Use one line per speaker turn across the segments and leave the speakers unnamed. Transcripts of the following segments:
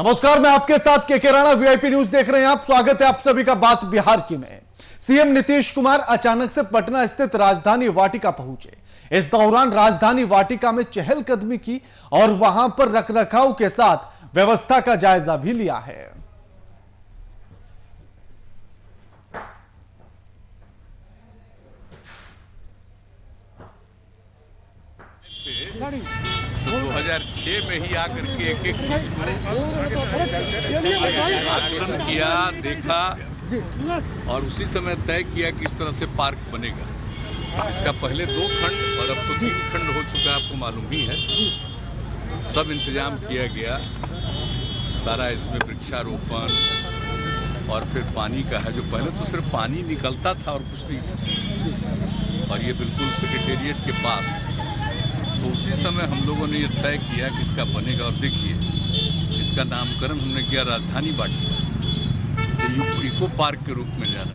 नमस्कार, मैं आपके साथ के राणा, वीआईपी न्यूज देख रहे हैं आप। स्वागत है आप सभी का बात बिहार की में। सीएम नीतीश कुमार अचानक से पटना स्थित राजधानी वाटिका पहुंचे। इस दौरान राजधानी वाटिका में चहलकदमी की और वहां पर रखरखाव के साथ व्यवस्था का जायजा भी लिया है।
2006 में ही आकर के एक चीज आकलन किया, देखा और उसी समय तय किया कि इस तरह से पार्क बनेगा। इसका पहले 2 खंड और अब तो 3 खंड हो चुका है, आपको मालूम ही है। सब इंतजाम किया गया, सारा इसमें वृक्षारोपण और फिर पानी का है, जो पहले तो सिर्फ पानी निकलता था और कुछ नहीं था। और ये बिल्कुल सेक्रेटेरिएट के पास, तो उसी समय हम लोगों ने ये तय किया कि इसका बनेगा। और देखिए, इसका नामकरण हमने किया राजधानी वाटिका, इको पार्क के रूप में जाना।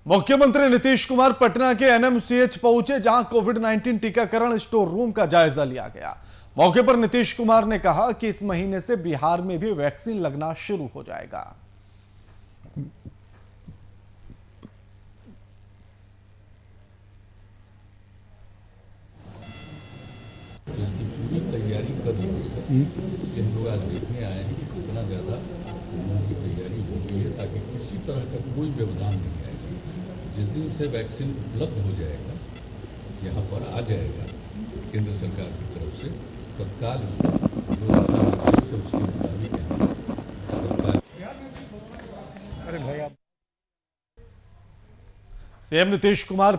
मुख्यमंत्री नीतीश कुमार पटना के एनएमसीएच पहुंचे, जहां कोविड-19 टीकाकरण स्टोर रूम का जायजा लिया गया। मौके पर नीतीश कुमार ने कहा कि इस महीने से बिहार में भी वैक्सीन लगना शुरू हो जाएगा।
इसकी पूरी तैयारी कर ली, इसलिए हम लोग आज देखने आए हैं कि कितना ज़्यादा उनकी तैयारी हो गई है, ताकि किसी तरह का कोई व्यवधान नहीं आएगा। जिस दिन से वैक्सीन उपलब्ध हो जाएगा, यहाँ पर आ जाएगा केंद्र सरकार की तरफ से, तत्काल जो दिशा से उसके मुताबिक
सीएम नीतीश कुमार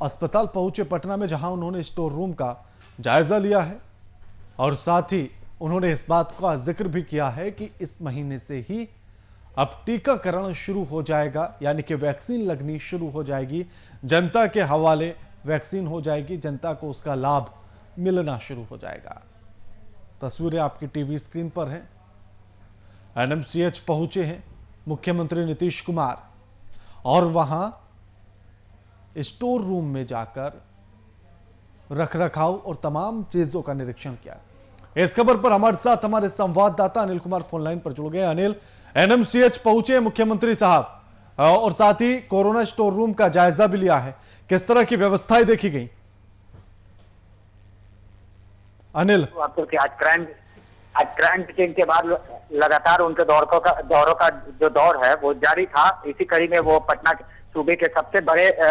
अस्पताल पहुंचे पटना में, जहां उन्होंने स्टोर रूम का जायजा लिया है और साथ ही उन्होंने इस बात का जिक्र भी किया है कि इस महीने से ही अब टीकाकरण शुरू हो जाएगा, यानी कि वैक्सीन लगनी शुरू हो जाएगी। जनता के हवाले वैक्सीन हो जाएगी, जनता को उसका लाभ मिलना शुरू हो जाएगा। तस्वीरें आपकी टीवी स्क्रीन पर हैं। एनएमसीएच पहुंचे हैं मुख्यमंत्री नीतीश कुमार और वहां स्टोर रूम में जाकर रखरखाव और तमाम चीजों का निरीक्षण किया। इस खबर पर हमारे साथ हमारे संवाददाता अनिल कुमार फोन लाइन पर जुड़ गए। अनिल, एनएमसीएच पहुंचे मुख्यमंत्री साहब और साथ ही कोरोना स्टोर रूम का जायजा भी लिया है, किस तरह की व्यवस्थाएं देखी गई? अनिल,
आज क्राइम मीटिंग के बाद लगातार उनके दौरों का जो दौर है वो जारी था। इसी कड़ी में वो पटना सूबे के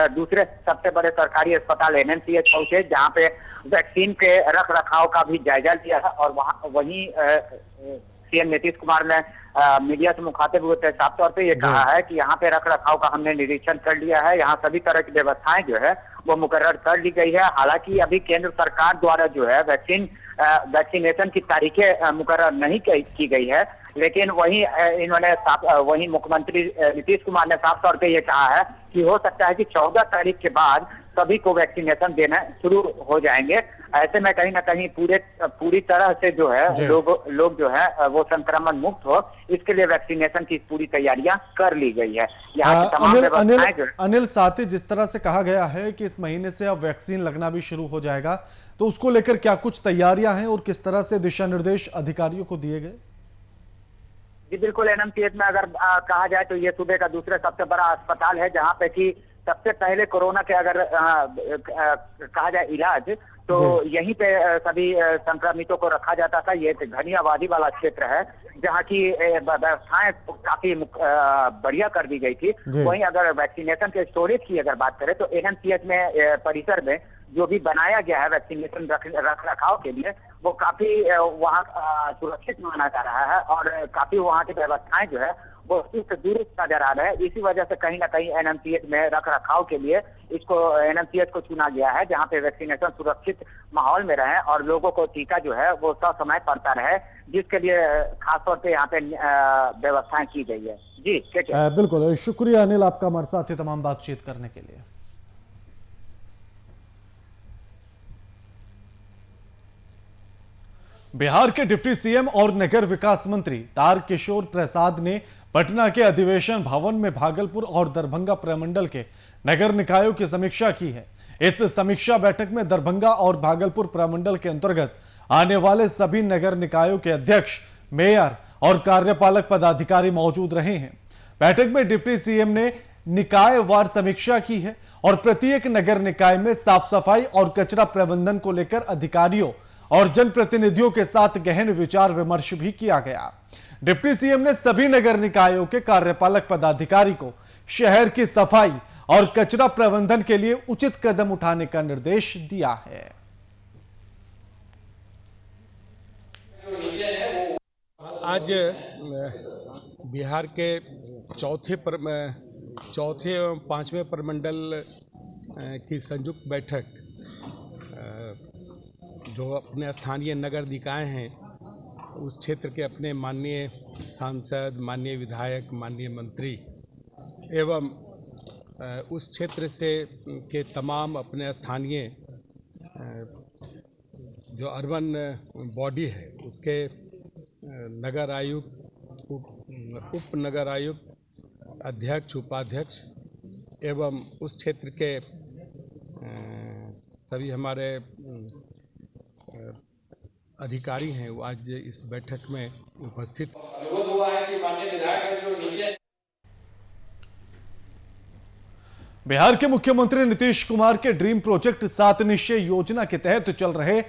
दूसरे सबसे बड़े सरकारी अस्पताल एनएमसीएच पहुंचे, जहां पे वैक्सीन के रख रखाव का भी जायजा लिया है। और वहीं सीएम नीतीश कुमार ने मीडिया से मुखातिब हुए साफ तौर पे ये कहा है कि यहाँ पे रख रखाव का हमने निरीक्षण कर लिया है, यहाँ सभी तरह की व्यवस्थाएं जो है वो मुकर्रर कर ली गई है। हालांकि अभी केंद्र सरकार द्वारा जो है वैक्सीनेशन की तारीखें मुकर्रर नहीं की गई है, लेकिन वहीं मुख्यमंत्री नीतीश कुमार ने साफ तौर पे ये कहा है कि हो सकता है कि 14 तारीख के बाद सभी को वैक्सीनेशन देना शुरू हो जाएंगे। ऐसे में कहीं ना कहीं पूरी तरह से जो है लोग जो है वो संक्रमण मुक्त हो, इसके लिए वैक्सीनेशन की पूरी तैयारियां कर ली गई है। यहाँ की तमाम व्यवस्थाएं
अनिल, साथ ही जिस तरह से कहा गया है कि इस महीने से अब वैक्सीन लगना भी शुरू हो जाएगा, तो उसको लेकर क्या कुछ तैयारियां हैं और किस तरह से दिशा निर्देश अधिकारियों को दिए गए?
जी बिल्कुल, एनएमसीएच में अगर कहा जाए तो ये सूबे का दूसरा सबसे बड़ा अस्पताल है, जहाँ पे कि सबसे पहले कोरोना के अगर कहा जाए इलाज, तो यहीं पे सभी संक्रमितों को रखा जाता था। ये घनी आबादी वाला क्षेत्र है, जहाँ की व्यवस्थाएं काफी बढ़िया कर दी गई थी। वहीं अगर वैक्सीनेशन के स्टोरेज की अगर बात करें तो एनएमसीएच में परिसर में जो भी बनाया गया है वैक्सीनेशन रख रखाव के लिए, वो काफी वहाँ सुरक्षित माना जा रहा है और काफी वहाँ की व्यवस्थाएं जो है वो दुरुस्त नजर आ रहा है। इसी वजह से कहीं ना कहीं एनएमसीएच में रख रखाव के लिए एनएमसीएच को चुना गया है, जहाँ पे वैक्सीनेशन सुरक्षित माहौल में रहे और लोगों को टीका जो है वो समय पड़ता रहे, जिसके लिए खासतौर पे यहाँ पे व्यवस्थाएं की गई है। जी
बिल्कुल, शुक्रिया अनिल आपका हमारे साथ ही तमाम बातचीत करने के लिए। बिहार के डिप्टी सीएम और नगर विकास मंत्री तारकिशोर प्रसाद ने पटना के अधिवेशन भवन में भागलपुर और दरभंगा प्रमंडल के नगर निकायों की समीक्षा की है। इस समीक्षा बैठक में दरभंगा और भागलपुर प्रमंडल के अंतर्गत आने वाले सभी नगर निकायों के अध्यक्ष, मेयर और कार्यपालक पदाधिकारी मौजूद रहे हैं। बैठक में डिप्टी सीएम ने निकाय वार समीक्षा की है और प्रत्येक नगर निकाय में साफ सफाई और कचरा प्रबंधन को लेकर अधिकारियों और जनप्रतिनिधियों के साथ गहन विचार विमर्श भी किया गया। डिप्टी सीएम ने सभी नगर निकायों के कार्यपालक पदाधिकारी को शहर की सफाई और कचरा प्रबंधन के लिए उचित कदम उठाने का निर्देश दिया है।
आज बिहार के चौथे एवं पांचवें प्रमंडल की संयुक्त बैठक जो अपने स्थानीय नगर निकाय हैं उस क्षेत्र के अपने माननीय सांसद, माननीय विधायक, माननीय मंत्री एवं उस क्षेत्र से के तमाम अपने स्थानीय जो अर्बन बॉडी है उसके नगर आयुक्त, उप नगर आयुक्त, अध्यक्ष, उपाध्यक्ष एवं उस क्षेत्र के सभी हमारे अधिकारी हैं वो आज इस बैठक में उपस्थित।
बिहार के मुख्यमंत्री नीतीश कुमार के ड्रीम प्रोजेक्ट 7 निश्चय योजना के तहत चल रहे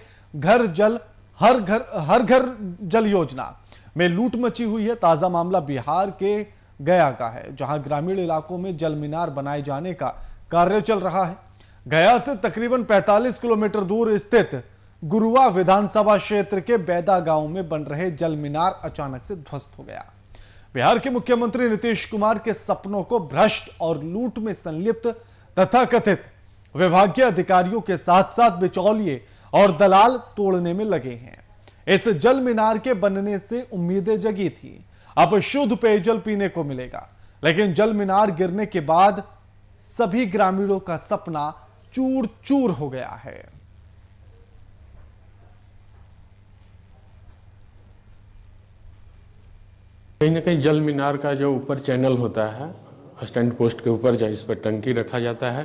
हर घर जल योजना में लूट मची हुई है। ताजा मामला बिहार के गया का है, जहां ग्रामीण इलाकों में जल मीनार बनाए जाने का कार्य चल रहा है। गया से तकरीबन 45 किलोमीटर दूर स्थित गुरुआ विधानसभा क्षेत्र के बैदा गांव में बन रहे जल मीनार अचानक से ध्वस्त हो गया। बिहार के मुख्यमंत्री नीतीश कुमार के सपनों को भ्रष्ट और लूट में संलिप्त तथाकथित विभागीय अधिकारियों के साथ साथ बिचौलिए और दलाल तोड़ने में लगे हैं। इस जल मीनार के बनने से उम्मीदें जगी थी, अब शुद्ध पेयजल पीने को मिलेगा, लेकिन जल मीनार गिरने के बाद सभी ग्रामीणों का सपना चूर चूर हो गया है।
कहीं ना कहीं जल मीनार का जो ऊपर चैनल होता है, स्टैंड पोस्ट के ऊपर जहाँ इस पर टंकी रखा जाता है,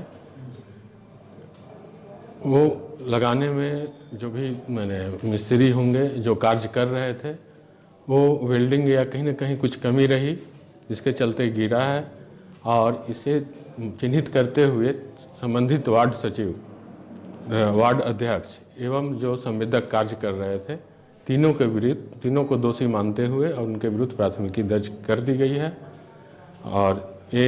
वो लगाने में जो भी मिस्त्री होंगे जो कार्य कर रहे थे वो वेल्डिंग या कहीं ना कहीं कुछ कमी रही, जिसके चलते गिरा है। और इसे चिन्हित करते हुए संबंधित वार्ड सचिव, वार्ड अध्यक्ष एवं जो संवेदक कार्य कर रहे थे, तीनों को दोषी मानते हुए और उनके विरुद्ध प्राथमिकी दर्ज कर दी गई है। और ये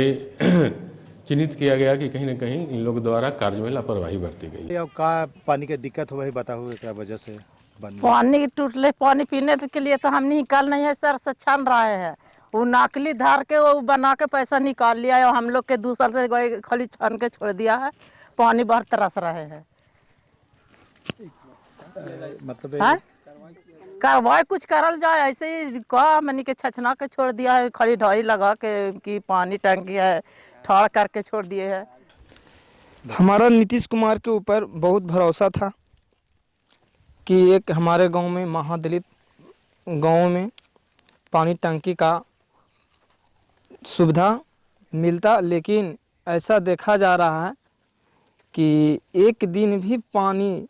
चिन्हित किया गया कि कहीं ना कहीं इन लोगों द्वारा कार्य में लापरवाही बरती गई।
अब का पानी की दिक्कत हो, वही बताओ क्या वजह से
पानी टूटले, पानी पीने के लिए तो हम निकाल नहीं है सर से छान रहे हैं। वो नाकली धार के वो बना के पैसा निकाल लिया है और हम लोग के 2 साल से खाली छान के छोड़ दिया है। पानी बहुत तरस रहे हैं।
मतलब
कार्रवाई कुछ करल जाए, ऐसे ही कहा मैंने के छछना के छोड़ दिया है, खाली ढाई लगा के कि पानी टंकी है ठाड़ करके छोड़ दिए है।
हमारा नीतीश कुमार के ऊपर बहुत भरोसा था कि एक हमारे गांव में महादलित गांव में पानी टंकी का सुविधा मिलता, लेकिन ऐसा देखा जा रहा है कि एक दिन भी पानी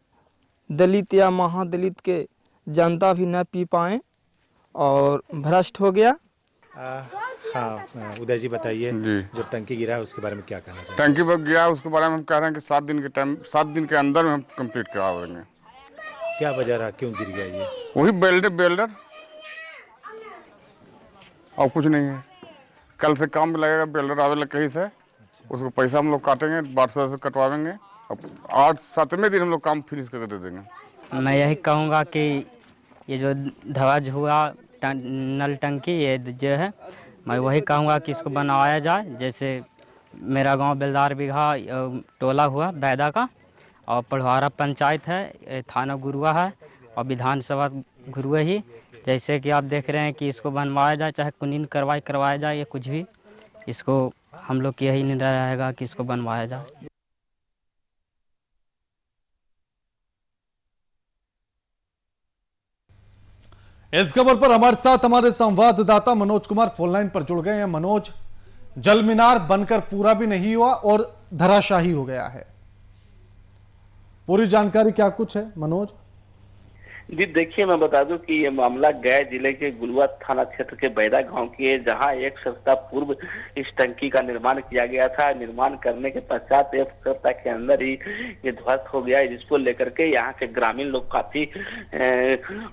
दलित या महादलित के जनता भी न पी पाए और भ्रष्ट हो गया।
हाँ उदय जी बताइए, जो टंकी गिरा है उसके बारे में क्या कहना चाहिए?
टंकी पर गिरा उसके बारे में हम कह रहे हैं कि 7 दिन के अंदर में हम कंप्लीट करा देंगे।
क्या वजह रहा, क्यों गिर गया ये?
वही बेल्डर और कुछ नहीं है। कल से काम भी लगेगा, बेल्डर आवेगा कहीं से, उसको पैसा हम लोग काटेंगे, 1200 से कटवाएंगे। अब 8-7वें दिन हम लोग काम फिनिश करके दे देंगे।
मैं यही कहूँगा कि ये जो ध्वज हुआ नल टंकी ये जो है, मैं वही कहूँगा कि इसको बनवाया जाए। जैसे मेरा गांव बेलदार बिघा टोला हुआ बैदा का, और पढ़वारा पंचायत है, थाना गुरुआ है और विधानसभा गुरुआ ही। जैसे कि आप देख रहे हैं कि इसको बनवाया जाए, चाहे कानूनी कार्रवाई करवाया जाए या कुछ भी, इसको हम लोग की यही निर्णय रहेगा कि इसको बनवाया जाए।
इस खबर पर हमारे साथ हमारे संवाददाता मनोज कुमार फोन लाइन पर जुड़ गए हैं। मनोज, जल मीनार बनकर पूरा भी नहीं हुआ और धराशाही हो गया है, पूरी जानकारी क्या कुछ है मनोज?
जी देखिए, मैं बता दूं कि ये मामला गया जिले के गुलवा थाना क्षेत्र के बैदा गांव की है, जहां एक सप्ताह पूर्व इस टंकी का निर्माण किया गया था। निर्माण करने के पश्चात एक सप्ताह के अंदर ही ये ध्वस्त हो गया है, जिसको लेकर के यहाँ के ग्रामीण लोग काफी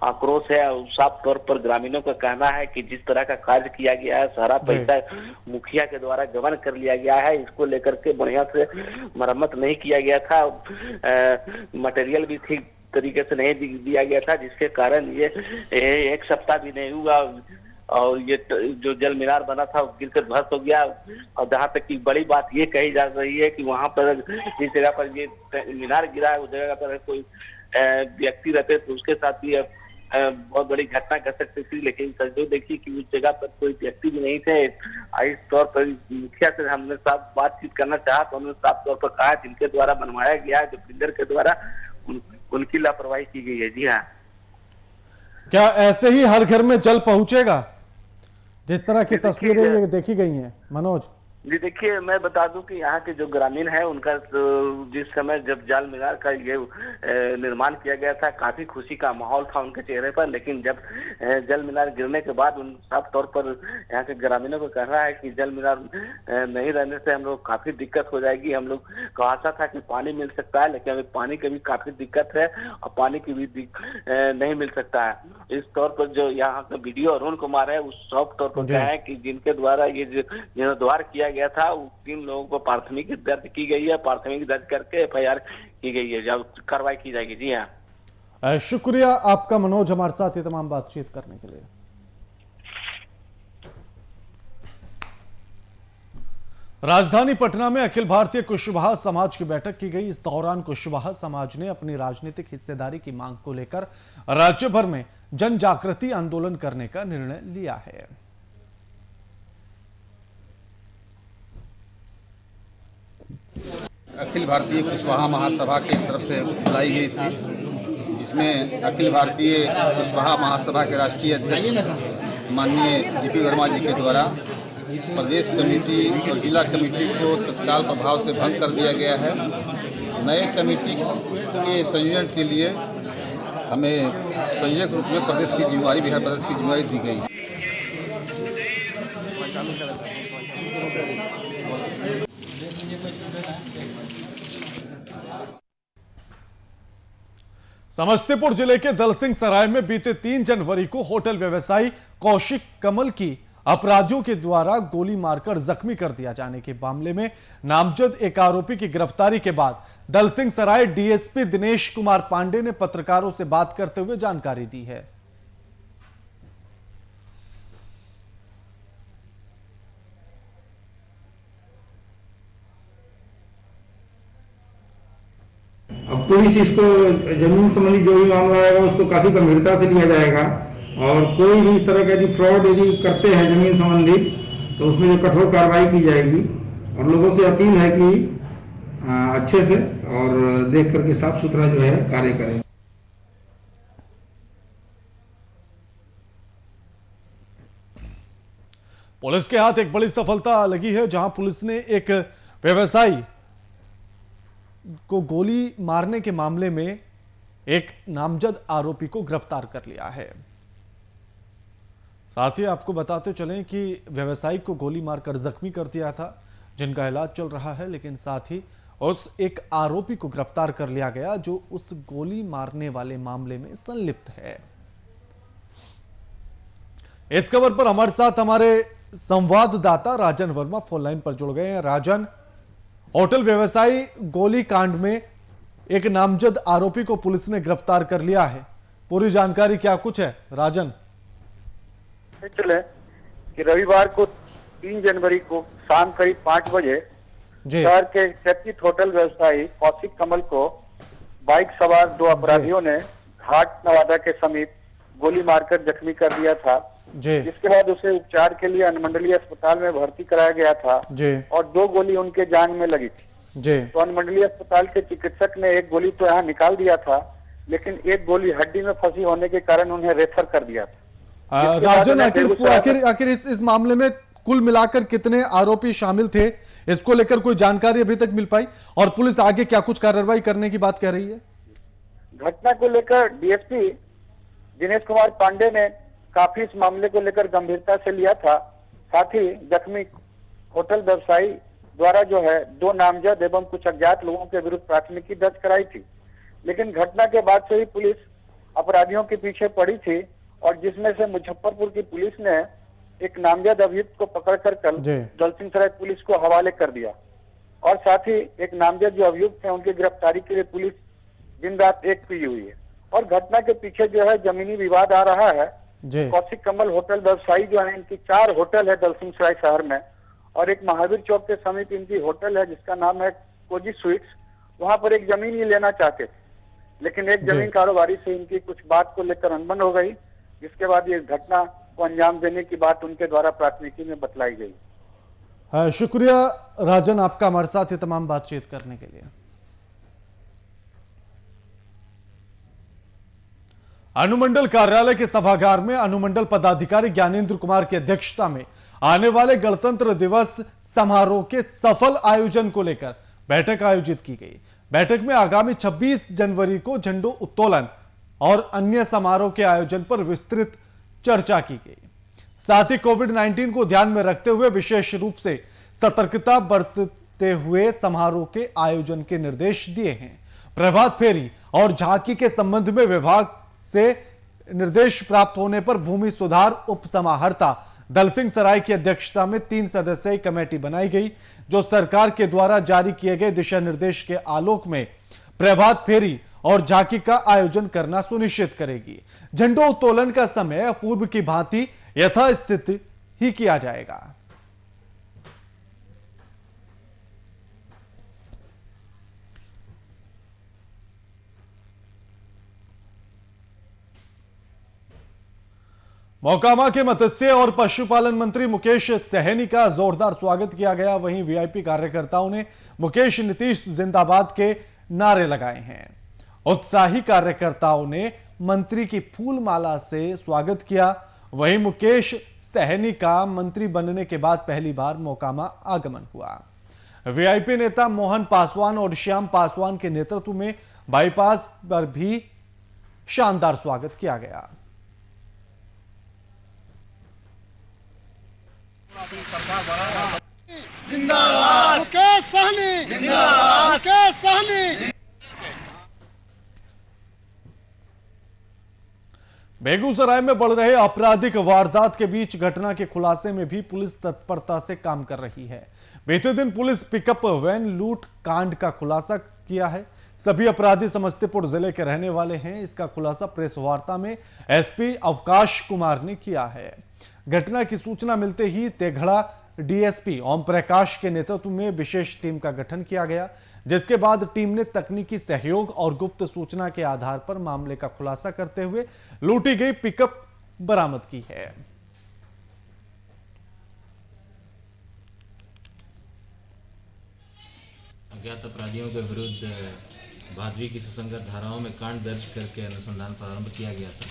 आक्रोश है। साफ तौर पर ग्रामीणों का कहना है कि जिस तरह का कार्य किया गया है, सारा पैसा मुखिया के द्वारा गबन कर लिया गया है। इसको लेकर के बढ़िया से मरम्मत नहीं किया गया था, मटेरियल भी ठीक तरीके से नहीं दिया गया था, जिसके कारण ये एक सप्ताह भी नहीं हुआ और ये जो जल मीनार बना था गिर कर ध्वस्त हो गया। और जहाँ तक की बड़ी बात ये कही जा रही है कि वहाँ पर जिस जगह पर ये मीनार गिरा है उस जगह पर कोई व्यक्ति रहते तो उसके साथ भी बहुत बड़ी घटना घट सकती थी, लेकिन जो देखिए कि उस जगह पर कोई व्यक्ति भी नहीं थे। इस तौर पर मुखिया से हमने साफ बातचीत करना चाहा तो उन्होंने साफ तौर पर कहा जिनके द्वारा बनवाया गया, जो बिल्डर के द्वारा उनकी लापरवाही की गई है। जी हाँ,
क्या ऐसे ही हर घर में जल पहुंचेगा जिस तरह की तस्वीरें ये देखी गई हैं? मनोज
जी देखिए, मैं बता दूं कि यहाँ के जो ग्रामीण है उनका जिस समय जब जल मीनार का ये निर्माण किया गया था काफी खुशी का माहौल था उनके चेहरे पर, लेकिन जब जल मीनार गिरने के बाद उन साफ तौर पर यहाँ के ग्रामीणों को कह रहा है कि जल मीनार नहीं रहने से हम लोग काफी दिक्कत हो जाएगी। हम लोग को आशा था कि पानी मिल सकता है, लेकिन अभी पानी की भी काफी दिक्कत है और पानी की भी नहीं मिल सकता है। इस तौर पर जो यहाँ का वीडियो अरुण कुमार है उस साफ तौर पर कहा है कि जिनके द्वारा ये जीर्णोद्धार किया गया था उन 3 लोगों को प्राथमिकी दर्ज की गई है। प्राथमिकी दर्ज करके FIR की गई है, जब कार्रवाई की जाएगी। जी हाँ,
शुक्रिया आपका मनोज, हमारे साथ ये तमाम बातचीत करने के लिए। राजधानी पटना में अखिल भारतीय कुशवाहा समाज की बैठक की गई। इस दौरान कुशवाहा समाज ने अपनी राजनीतिक हिस्सेदारी की मांग को लेकर राज्य भर में जन जागृति आंदोलन करने का निर्णय लिया है।
अखिल भारतीय कुशवाहा महासभा की तरफ से बुलाई गई थी, जिसमें अखिल भारतीय कुशवाहा महासभा के राष्ट्रीय अध्यक्ष माननीय GP वर्मा जी के द्वारा प्रदेश कमेटी और जिला कमेटी को तत्काल प्रभाव से भंग कर दिया गया है। नए कमेटी के संयोजन के लिए हमें संयोजक रूप में प्रदेश की जिम्मेवारी, बिहार प्रदेश की जिम्मेवारी दी गई है।
समस्तीपुर जिले के दलसिंह सराय में बीते 3 जनवरी को होटल व्यवसायी कौशिक कमल की अपराधियों के द्वारा गोली मारकर जख्मी कर दिया जाने के मामले में नामजद एक आरोपी की गिरफ्तारी के बाद दलसिंह सराय DSP दिनेश कुमार पांडे ने पत्रकारों से बात करते हुए जानकारी दी है।
अब पुलिस इसको जमीन संबंधी जो भी मामला आएगा उसको काफी गंभीरता से लिया जाएगा और कोई भी इस तरह का यदि फ्रॉड यदि करते हैं जमीन संबंधी तो उसमें जो कठोर कार्रवाई की जाएगी। और लोगों से अपील है कि अच्छे से और देख करके साफ सुथरा जो है कार्य करें।
पुलिस के हाथ एक बड़ी सफलता लगी है, जहां पुलिस ने एक व्यवसायी को गोली मारने के मामले में एक नामजद आरोपी को गिरफ्तार कर लिया है। साथ ही आपको बताते चलें कि व्यवसायी को गोली मारकर जख्मी कर दिया था, जिनका इलाज चल रहा है, लेकिन साथ ही उस एक आरोपी को गिरफ्तार कर लिया गया जो उस गोली मारने वाले मामले में संलिप्त है। इस खबर पर हमारे साथ हमारे संवाददाता राजन वर्मा फोन लाइन पर जुड़ गए हैं। राजन, होटल व्यवसायी गोली कांड में एक नामजद आरोपी को पुलिस ने गिरफ्तार कर लिया है, पूरी जानकारी क्या कुछ है राजन?
चले कि रविवार को 3 जनवरी को शाम करीब 5 बजे शहर के चर्चित होटल व्यवसायी कौशिक कमल को बाइक सवार 2 अपराधियों ने घाट नवादा के समीप गोली मारकर जख्मी कर दिया था, जिसके बाद उसे उपचार के लिए अनुमंडलीय अस्पताल में भर्ती कराया गया था और 2 गोली उनके जांघ में लगी थी। तो अनुमंडलीय अस्पताल के चिकित्सक ने एक गोली तो यहाँ निकाल दिया था, लेकिन एक गोली हड्डी में फंसी होने के कारण उन्हें रेफर कर दिया था।
राजन, आखिर इस मामले में कुल मिलाकर कितने आरोपी शामिल थे, इसको लेकर कोई जानकारी अभी तक मिल पाई और पुलिस आगे क्या कुछ कार्रवाई करने की बात कह रही है?
घटना को लेकर DSP दिनेश कुमार पांडे ने काफी इस मामले को लेकर गंभीरता से लिया था। साथ ही जख्मी होटल व्यवसायी द्वारा जो है 2 नामजद एवं कुछ अज्ञात लोगों के विरुद्ध प्राथमिकी दर्ज कराई थी, लेकिन घटना के बाद से ही पुलिस अपराधियों के पीछे पड़ी थी और जिसमें से मुजफ्फरपुर की पुलिस ने एक नामजद अभियुक्त को पकड़कर कल दलसिंहसराय पुलिस को हवाले कर दिया और साथ ही एक नामजद जो अभियुक्त है उनकी गिरफ्तारी के लिए पुलिस दिन रात एक पी हुई है। और घटना के पीछे जो है जमीनी विवाद आ रहा है। कौशिक कमल होटल व्यवसायी जो है, इनकी 4 होटल है दलसिंहसराय शहर में और एक महावीर चौक के समीप इनकी होटल है जिसका नाम है कोजी स्वीट्स। वहां पर एक जमीन ही लेना चाहते थे, लेकिन एक जमीन कारोबारी से इनकी कुछ बात को लेकर अनबन हो गई, जिसके बाद ये घटना को अंजाम देने की बात उनके द्वारा प्राथमिकी में बतलाई गई।
शुक्रिया राजन आपका हमारे साथ ये तमाम बातचीत करने के लिए। अनुमंडल कार्यालय के सभागार में अनुमंडल पदाधिकारी ज्ञानेंद्र कुमार की अध्यक्षता में आने वाले गणतंत्र दिवस समारोह के सफल आयोजन को लेकर बैठक आयोजित की गई। बैठक में आगामी 26 जनवरी को झंडो उत्तोलन और अन्य समारोह के आयोजन पर विस्तृत चर्चा की गई। साथ ही कोविड-19 को ध्यान में रखते हुए विशेष रूप से सतर्कता बरतते हुए समारोह के आयोजन के निर्देश दिए हैं। प्रभात फेरी और झांकी के संबंध में विभाग से निर्देश प्राप्त होने पर भूमि सुधार उप समाहर्ता दलसिंहसराय की अध्यक्षता में 3 सदस्यीय कमेटी बनाई गई, जो सरकार के द्वारा जारी किए गए दिशा निर्देश के आलोक में प्रभात फेरी और झांकी का आयोजन करना सुनिश्चित करेगी। झंडो उत्तोलन का समय पूर्व की भांति यथास्थिति ही किया जाएगा। मोकामा के मत्स्य और पशुपालन मंत्री मुकेश सहनी का जोरदार स्वागत किया गया। वहीं वीआईपी कार्यकर्ताओं ने मुकेश नीतीश जिंदाबाद के नारे लगाए हैं। उत्साही कार्यकर्ताओं ने मंत्री की फूल माला से स्वागत किया। वहीं मुकेश सहनी का मंत्री बनने के बाद पहली बार मोकामा आगमन हुआ। वीआईपी नेता मोहन पासवान और श्याम पासवान के नेतृत्व में बाईपास पर भी शानदार स्वागत किया गया।
जिंदाबाद मुकेश सहनी, जिंदाबाद मुकेश सहनी।
बेगूसराय में बढ़ रहे आपराधिक वारदात के बीच घटना के खुलासे में भी पुलिस तत्परता से काम कर रही है। बीते दिन पुलिस पिकअप वैन लूट कांड का खुलासा किया है। सभी अपराधी समस्तीपुर जिले के रहने वाले हैं। इसका खुलासा प्रेस वार्ता में एसपी अवकाश कुमार ने किया है। घटना की सूचना मिलते ही तेघड़ा डीएसपी ओम प्रकाश के नेतृत्व में विशेष टीम का गठन किया गया, जिसके बाद टीम ने तकनीकी सहयोग और गुप्त सूचना के आधार पर मामले का खुलासा करते हुए लूटी गई पिकअप बरामद की है।
अज्ञात अपराधियों के विरुद्ध भादवी की सुसंगत धाराओं में कांड दर्ज करके अनुसंधान प्रारंभ किया गया था।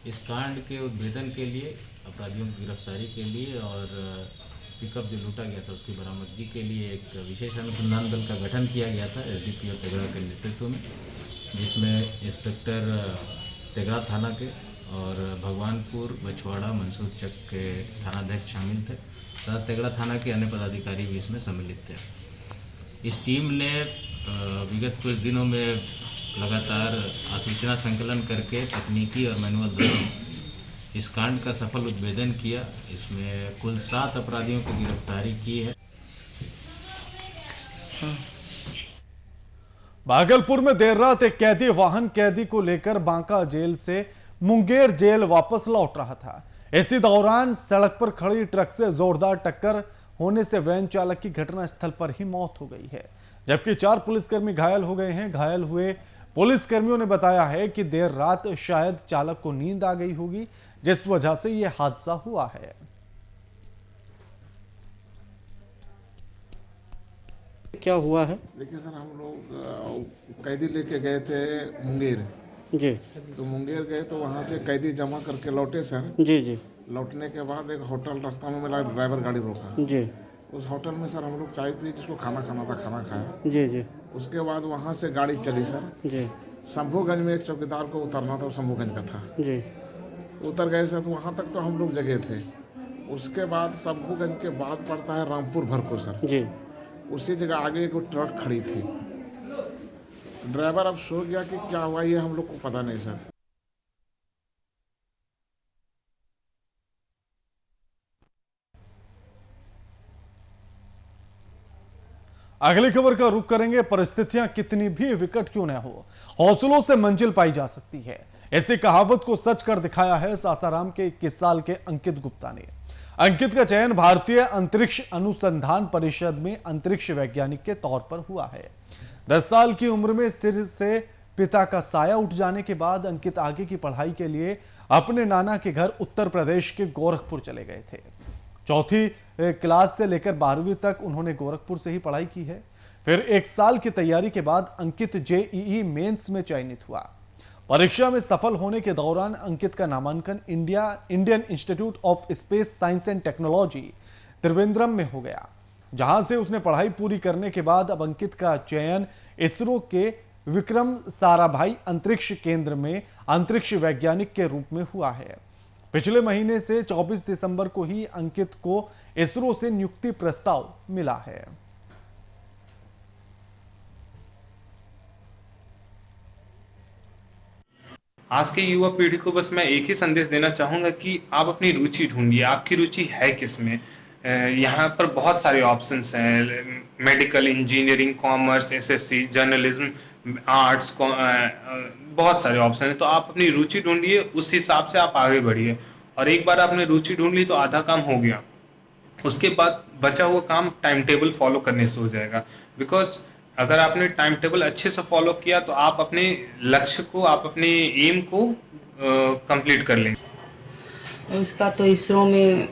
इस कांड के उद्भेदन के लिए, अपराधियों की गिरफ्तारी के लिए और पिकअप जो लूटा गया था उसकी बरामदगी के लिए एक विशेष अनुसंधान दल का गठन किया गया था एसडीपी और तेघड़ा के नेतृत्व में, जिसमें इंस्पेक्टर तेघड़ा थाना के और भगवानपुर, बछवाड़ा, मंसूर चक के थानाध्यक्ष शामिल थे तथा तेघड़ा थाना के अन्य पदाधिकारी भी इसमें सम्मिलित थे। इस टीम ने विगत कुछ दिनों में लगातार सूचना संकलन करके तकनीकी और मैनुअल द्वारा इस कांड का सफल उद्भेदन किया। इसमें कुल 7 अपराधियों की गिरफ्तारी की है।
भागलपुर में देर रात एक कैदी वाहन कैदी को लेकर बांका जेल से मुंगेर जेल वापस लौट रहा था। इसी दौरान सड़क पर खड़ी ट्रक से जोरदार टक्कर होने से वैन चालक की घटनास्थल पर ही मौत हो गई है, जबकि 4 पुलिसकर्मी घायल हो गए हैं। घायल हुए पुलिसकर्मियों ने बताया है कि देर रात शायद चालक को नींद आ गई होगी, जिस वजह से यह हादसा हुआ है।
क्या हुआ है?
देखिए सर, हम लोग कैदी लेके गए थे मुंगेर
जी।
तो मुंगेर गए तो वहाँ से कैदी जमा करके लौटे सर
जी जी।
लौटने के बाद एक होटल रास्ता में मिला, ड्राइवर गाड़ी रोका
जी।
उस होटल में सर हम लोग चाय पी, जिसको खाना खाना था खाना खाया
जी जी।
उसके बाद वहाँ से गाड़ी चली सर
जी।
शंभूगंज में एक चौकीदार को उतरना था, शंभूगंज का था
जी।
उतर गए सर, तो वहाँ तक तो हम लोग जगह थे। उसके बाद शंभूगंज के बाद पड़ता है रामपुर भरपुर सर
जी।
उसी जगह आगे एक ट्रक खड़ी थी। ड्राइवर अब सो गया कि क्या हुआ ये हम लोग को पता नहीं सर।
अगली खबर का रुख करेंगे। परिस्थितियां कितनी भी विकट क्यों न हो, हौसलों से मंजिल पाई जा सकती है। ऐसी कहावत को सच कर दिखाया है सासाराम के 21 साल के अंकित गुप्ता ने। अंकित का चयन भारतीय अंतरिक्ष अनुसंधान परिषद में अंतरिक्ष वैज्ञानिक के तौर पर हुआ है। 10 साल की उम्र में सिर से पिता का साया उठ जाने के बाद अंकित आगे की पढ़ाई के लिए अपने नाना के घर उत्तर प्रदेश के गोरखपुर चले गए थे। चौथी क्लास से लेकर 12वीं तक उन्होंने गोरखपुर से ही पढ़ाई की है। फिर 1 साल की तैयारी के बाद अंकित जेईई मेंस में चयनित हुआ। परीक्षा में सफल होने के दौरान अंकित का नामांकन Indian institute of space science and technology Trivandrum में हो गया, जहां से उसने पढ़ाई पूरी करने के बाद अब अंकित का चयन इसरो के विक्रम साराभाई अंतरिक्ष केंद्र में अंतरिक्ष वैज्ञानिक के रूप में हुआ है। पिछले महीने से 24 दिसंबर को ही अंकित को इसरो से नियुक्ति प्रस्ताव मिला है।
आज के युवा पीढ़ी को बस मैं एक ही संदेश देना चाहूँगा कि आप अपनी रुचि ढूंढिए। आपकी रुचि है किस में? यहाँ पर बहुत सारे ऑप्शंस हैं, medical, engineering, commerce, SSC, journalism, arts, बहुत सारे ऑप्शन हैं। तो आप अपनी रुचि ढूंढिए, उस हिसाब से आप आगे बढ़िए। और एक बार आपने रुचि ढूंढ ली तो आधा काम हो गया। उसके बाद बचा हुआ काम टाइम टेबल फॉलो करने से हो जाएगा। बिकॉज अगर आपने टाइम टेबल अच्छे से फॉलो किया तो आप अपने लक्ष्य को, आप अपने एम को कंप्लीट कर लेंगे।
उसका तो इसरो में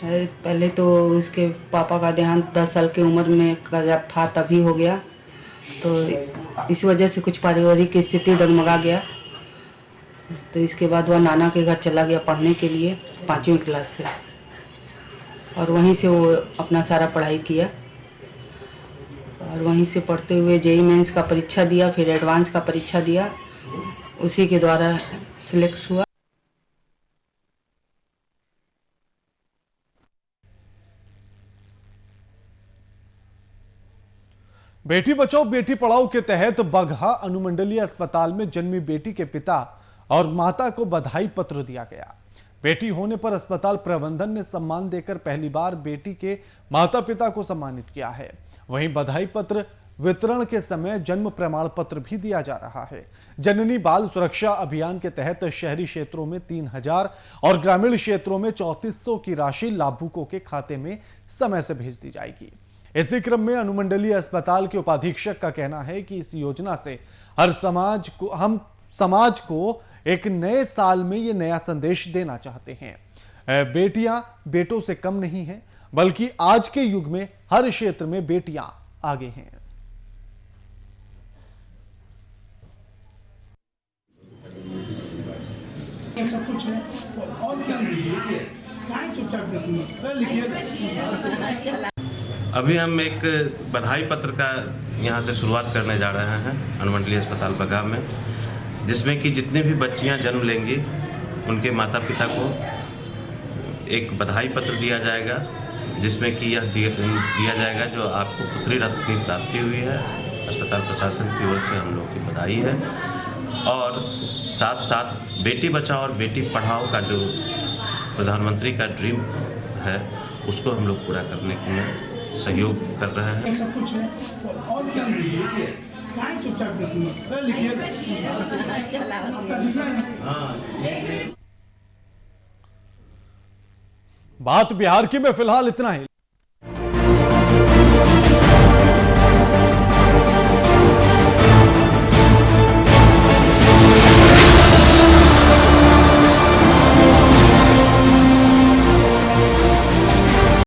पहले तो उसके पापा का देहांत 10 साल की उम्र में जब था तभी हो गया, तो इस वजह से कुछ पारिवारिक स्थिति डगमगा गया। तो इसके बाद वह नाना के घर चला गया पढ़ने के लिए 5वीं क्लास से, और वहीं से वो अपना सारा पढ़ाई किया। और वहीं से पढ़ते हुए जेईई मेंस का परीक्षा दिया, फिर एडवांस का परीक्षा दिया, उसी के द्वारा सिलेक्ट हुआ।
बेटी बचाओ बेटी पढ़ाओ के तहत बगहा अनुमंडलीय अस्पताल में जन्मी बेटी के पिता और माता को बधाई पत्र दिया गया। बेटी होने पर अस्पताल प्रबंधन ने सम्मान देकर पहली बार बेटी के माता पिता को सम्मानित किया है। वहीं बधाई पत्र वितरण के समय जन्म प्रमाण पत्र भी दिया जा रहा है। जननी बाल सुरक्षा अभियान के तहत शहरी क्षेत्रों में 3000 और ग्रामीण क्षेत्रों में 3400 की राशि लाभुकों के खाते में समय से भेज दी जाएगी। इसी क्रम में अनुमंडलीय अस्पताल के उपाधीक्षक का कहना है कि इस योजना से हम समाज को एक नए साल में ये नया संदेश देना चाहते हैं। बेटियां बेटों से कम नहीं हैं, बल्कि आज के युग में हर क्षेत्र में बेटियां आगे हैं।
सब कुछ है और क्या लिखिए,
अभी हम एक बधाई पत्र का यहाँ से शुरुआत करने जा रहे हैं अनुमंडलीय अस्पताल बगहा में, जिसमें कि जितने भी बच्चियाँ जन्म लेंगी उनके माता पिता को एक बधाई पत्र दिया जाएगा, जिसमें कि यह दिया जाएगा जो आपको पुत्री रत्न की प्राप्ति हुई है। अस्पताल प्रशासन की ओर से हम लोग की बधाई है। और साथ साथ बेटी बचाओ और बेटी पढ़ाओ का जो प्रधानमंत्री का ड्रीम है उसको हम लोग पूरा करने में सहयोग कर रहे हैं।
सब कुछ है और क्या लिखिए,
बात बिहार की में फिलहाल इतना ही।